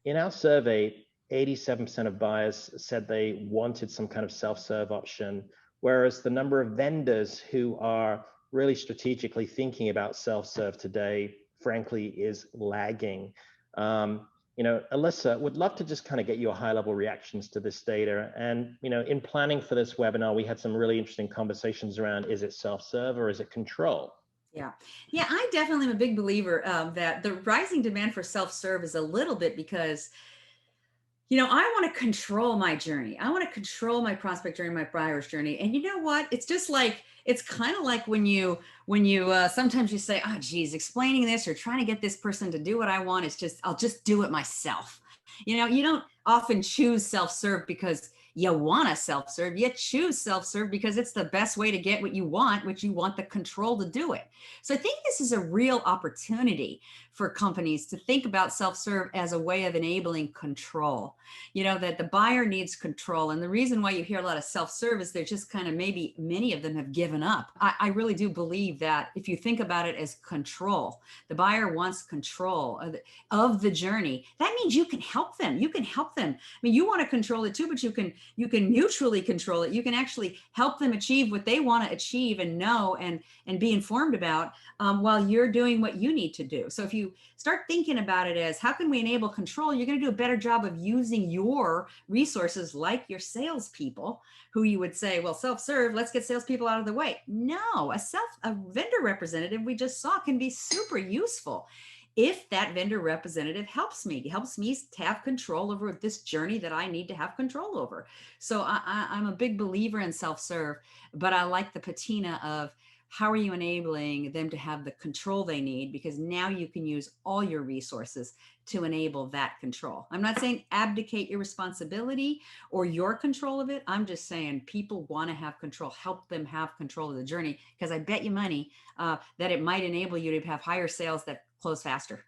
In our survey, 87% of buyers said they wanted some kind of self-serve option, whereas the number of vendors who are really strategically thinking about self-serve today, frankly, is lagging. Elissa, would love to just kind of get your high-level reactions to this data. And, in planning for this webinar, we had some really interesting conversations around, is it self-serve or is it control? Yeah. Yeah, I definitely am a big believer that the rising demand for self-serve is a little bit because, I want to control my journey. I want to control my prospect journey, my buyer's journey. And you know what? It's kind of like when you sometimes you say, oh, geez, explaining this or trying to get this person to do what I want, I'll just do it myself. You don't often choose self-serve because you want to self-serve. You choose self-serve because it's the best way to get what you want, which you want the control to do it. So I think this is a real opportunity for companies to think about self-serve as a way of enabling control. That the buyer needs control. And the reason why you hear a lot of self-serve is they're just kind of, maybe many of them have given up. I really do believe that if you think about it as control, the buyer wants control of the journey. That means you can help them. You can help them. I mean, you want to control it too, but you can mutually control it. You can actually help them achieve what they want to achieve and know and be informed about while you're doing what you need to do. So if you start thinking about it as how can we enable control, you're going to do a better job of using your resources, like your salespeople, who you would say, well, self-serve, let's get salespeople out of the way. No, a vendor representative we just saw can be super useful if that vendor representative helps me to have control over this journey that I need to have control over. So I'm a big believer in self-serve, but I like the patina of how are you enabling them to have the control they need? Because now you can use all your resources to enable that control. I'm not saying abdicate your responsibility or your control of it. I'm just saying people want to have control, help them have control of the journey, because I bet you money that it might enable you to have higher sales that close faster.